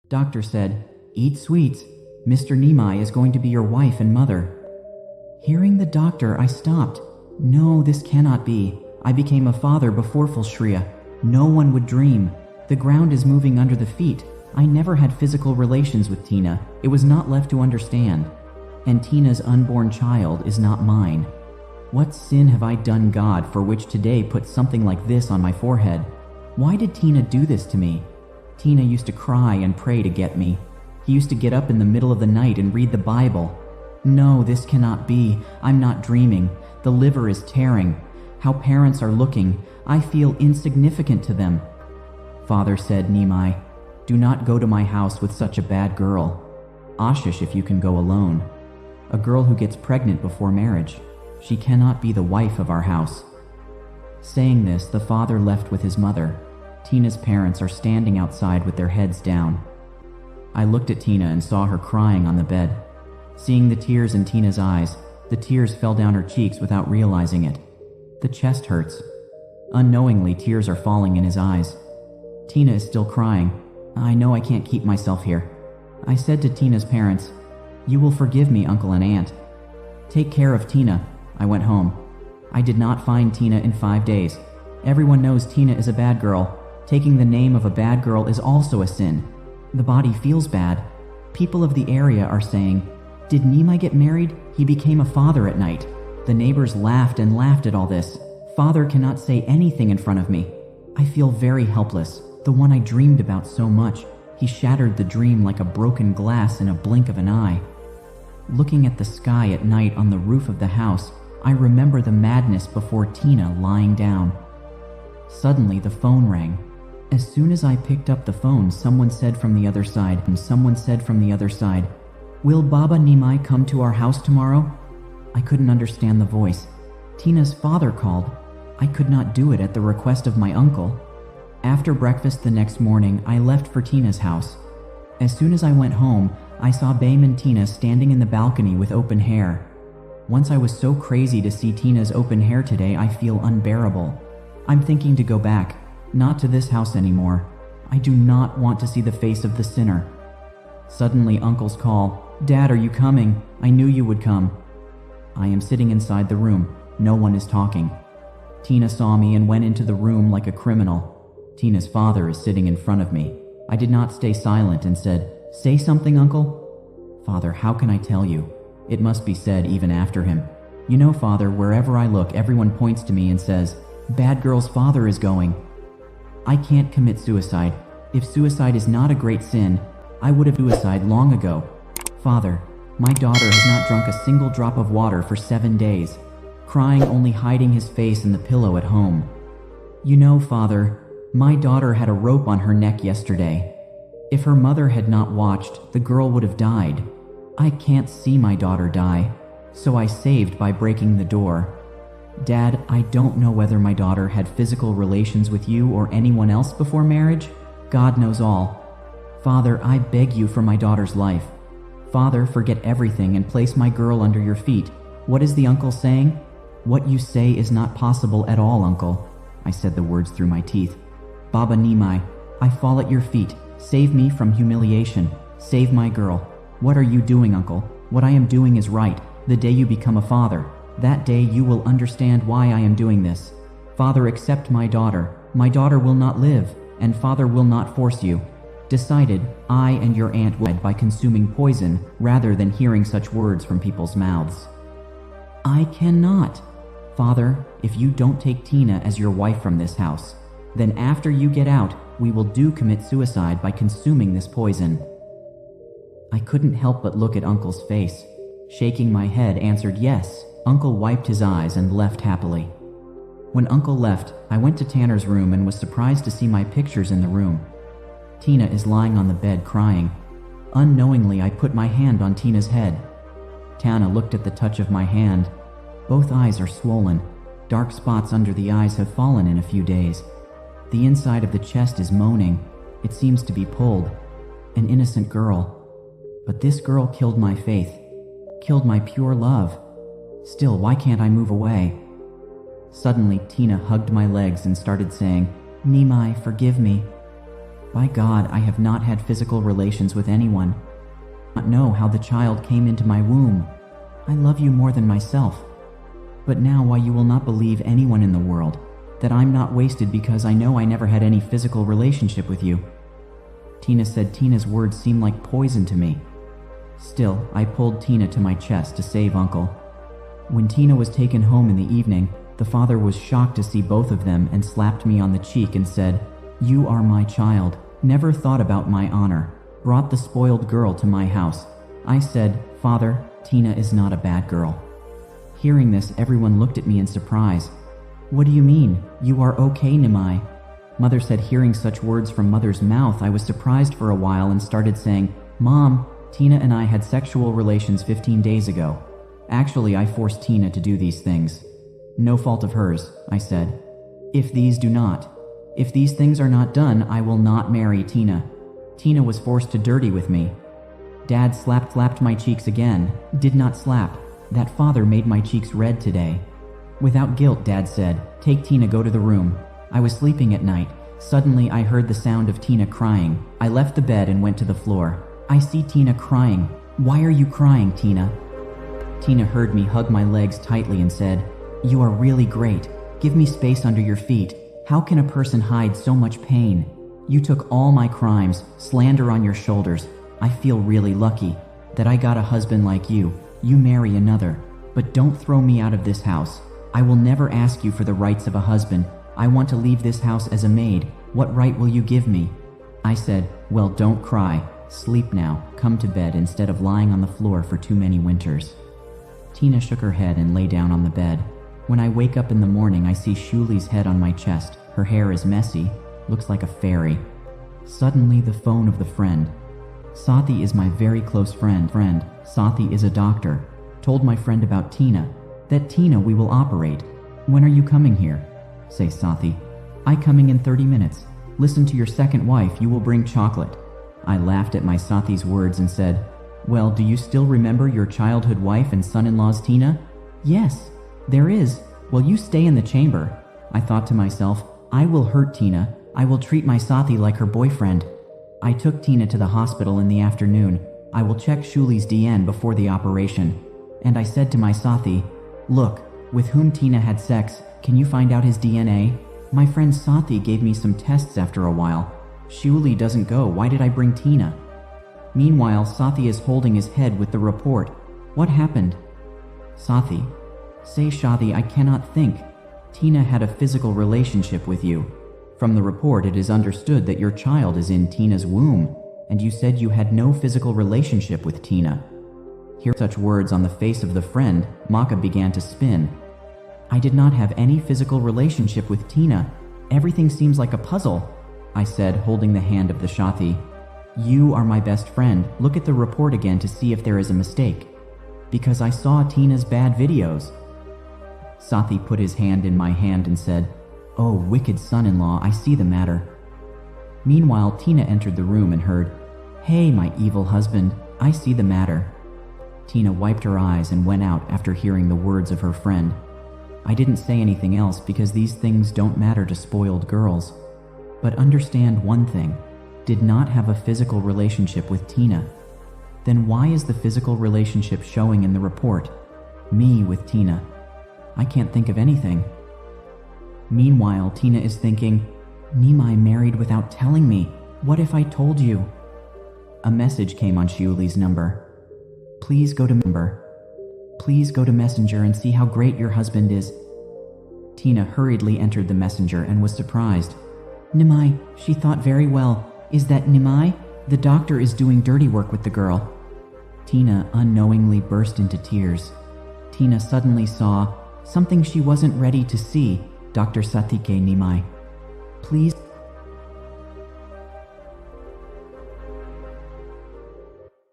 Doctor said, "Eat sweets. Mr. Nimai is going to be your wife and mother." Hearing the doctor, I stopped. No, this cannot be. I became a father before Fulshria. No one would dream. The ground is moving under the feet. I never had physical relations with Tina. It was not left to understand. And Tina's unborn child is not mine. What sin have I done, God, for which today put something like this on my forehead? Why did Tina do this to me? Tina used to cry and pray to get me. He used to get up in the middle of the night and read the Bible. No, this cannot be. I'm not dreaming. The liver is tearing. How parents are looking. I feel insignificant to them. Father said, "Nimai, do not go to my house with such a bad girl. Ashish, if you can go alone. A girl who gets pregnant before marriage. She cannot be the wife of our house." Saying this, the father left with his mother. Tina's parents are standing outside with their heads down. I looked at Tina and saw her crying on the bed. Seeing the tears in Tina's eyes, the tears fell down her cheeks without realizing it. The chest hurts. Unknowingly, tears are falling in his eyes. Tina is still crying. I know I can't keep myself here. I said to Tina's parents, "You will forgive me, uncle and aunt. Take care of Tina." I went home. I did not find Tina in 5 days. Everyone knows Tina is a bad girl. Taking the name of a bad girl is also a sin. The body feels bad. People of the area are saying, "Did Nimai get married? He became a father at night." The neighbors laughed and laughed at all this. Father cannot say anything in front of me. I feel very helpless. The one I dreamed about so much. He shattered the dream like a broken glass in a blink of an eye. Looking at the sky at night on the roof of the house, I remember the madness before Tina lying down. Suddenly the phone rang. As soon as I picked up the phone, someone said from the other side, "Will Baba Nimai come to our house tomorrow?" I couldn't understand the voice. Tina's father called. I could not do it at the request of my uncle. After breakfast the next morning, I left for Tina's house. As soon as I went home, I saw Baim and Tina standing in the balcony with open hair. Once I was so crazy to see Tina's open hair today, I feel unbearable. I'm thinking to go back, not to this house anymore. I do not want to see the face of the sinner. Suddenly, Uncle's call, "Dad, are you coming? I knew you would come." I am sitting inside the room. No one is talking. Tina saw me and went into the room like a criminal. Tina's father is sitting in front of me. I did not stay silent and said, "Say something, Uncle." "Father, how can I tell you? It must be said even after him. You know, Father, wherever I look, everyone points to me and says, 'Bad girl's father is going.' I can't commit suicide. If suicide is not a great sin, I would have suicide long ago. Father, my daughter has not drunk a single drop of water for 7 days, crying, only hiding his face in the pillow at home. You know, Father, my daughter had a rope on her neck yesterday. If her mother had not watched, the girl would have died. I can't see my daughter die, so I saved by breaking the door. Dad, I don't know whether my daughter had physical relations with you or anyone else before marriage. God knows all. Father, I beg you for my daughter's life. Father, forget everything and place my girl under your feet. What is the uncle saying? What you say is not possible at all, Uncle. I said the words through my teeth. Baba Nimai, I fall at your feet. Save me from humiliation. Save my girl. What are you doing, Uncle? What I am doing is right. The day you become a father, that day you will understand why I am doing this. Father, accept my daughter. My daughter will not live, and Father will not force you. Decided, I and your aunt will die by consuming poison rather than hearing such words from people's mouths. I cannot. Father, if you don't take Tina as your wife from this house, then after you get out, we will commit suicide by consuming this poison. I couldn't help but look at Uncle's face. Shaking my head, answered yes. Uncle wiped his eyes and left happily. When Uncle left, I went to Tanner's room and was surprised to see my pictures in the room. Tina is lying on the bed crying. Unknowingly, I put my hand on Tina's head. Tana looked at the touch of my hand. Both eyes are swollen. Dark spots under the eyes have fallen in a few days. The inside of the chest is moaning. It seems to be pulled. An innocent girl. But this girl killed my faith. Killed my pure love. Still, why can't I move away? Suddenly, Tina hugged my legs and started saying, Nimai, forgive me. By God, I have not had physical relations with anyone. I don't know how the child came into my womb. I love you more than myself. But now why you will not believe anyone in the world, that I'm not wasted because I know I never had any physical relationship with you. Tina said Tina's words seemed like poison to me. Still, I pulled Tina to my chest to save Uncle. When Tina was taken home in the evening, the father was shocked to see both of them and slapped me on the cheek and said, "You are my child, never thought about my honor, brought the spoiled girl to my house." I said, "Father, Tina is not a bad girl." Hearing this, everyone looked at me in surprise. "What do you mean? You are okay, Nimai?" Mother said hearing such words from Mother's mouth, I was surprised for a while and started saying, "Mom, Tina and I had sexual relations 15 days ago. Actually, I forced Tina to do these things. No fault of hers," I said. If these things are not done, I will not marry Tina. Tina was forced to dirty with me." Dad slapped my cheeks again. Did not slap. That father made my cheeks red today. Without guilt, Dad said, "Take Tina, go to the room." I was sleeping at night. Suddenly, I heard the sound of Tina crying. I left the bed and went to the floor. I see Tina crying. "Why are you crying, Tina?" Tina heard me hug my legs tightly and said, "You are really great. Give me space under your feet. How can a person hide so much pain? You took all my crimes, slander on your shoulders. I feel really lucky that I got a husband like you. You marry another. But don't throw me out of this house. I will never ask you for the rights of a husband. I want to leave this house as a maid. What right will you give me?" I said, "Well, don't cry. Sleep now. Come to bed instead of lying on the floor for too many winters." Tina shook her head and lay down on the bed. When I wake up in the morning, I see Shuli's head on my chest. Her hair is messy, looks like a fairy. Suddenly, the phone of the friend. Sathi is my very close friend. Sathi is a doctor. Told my friend about Tina. That Tina we will operate. "When are you coming here?" Say Sathi. "I coming in 30 minutes. Listen to your second wife, you will bring chocolate." I laughed at my Sathi's words and said, "Well, do you still remember your childhood wife and son-in-law's Tina?" "Yes, there is. Well, you stay in the chamber." I thought to myself, I will hurt Tina. I will treat my Sathi like her boyfriend. I took Tina to the hospital in the afternoon. I will check Shuli's DN before the operation. And I said to my Sathi, "Look, with whom Tina had sex, can you find out his DNA?" My friend Sathi gave me some tests after a while. Shuli doesn't go. Why did I bring Tina? Meanwhile, Sathi is holding his head with the report. What happened? Sathi. Say Shadi, I cannot think. Tina had a physical relationship with you. From the report, it is understood that your child is in Tina's womb, and you said you had no physical relationship with Tina. Hearing such words on the face of the friend, Maka began to spin. I did not have any physical relationship with Tina. Everything seems like a puzzle, I said, holding the hand of the Shati. You are my best friend. Look at the report again to see if there is a mistake. Because I saw Tina's bad videos. Sathi put his hand in my hand and said, Oh, wicked son-in-law, I see the matter. Meanwhile, Tina entered the room and heard, Hey, my evil husband, I see the matter. Tina wiped her eyes and went out after hearing the words of her friend. I didn't say anything else because these things don't matter to spoiled girls. But understand one thing, did not have a physical relationship with Tina. Then why is the physical relationship showing in the report? Me with Tina. I can't think of anything. Meanwhile, Tina is thinking, Nimai married without telling me. What if I told you? A message came on Shiuli's number. Please go to Messenger and see how great your husband is. Tina hurriedly entered the messenger and was surprised. Nimai, she thought very well. Is that Nimai? The doctor is doing dirty work with the girl. Tina unknowingly burst into tears. Tina suddenly saw something she wasn't ready to see. Dr. Satike Nimai. Please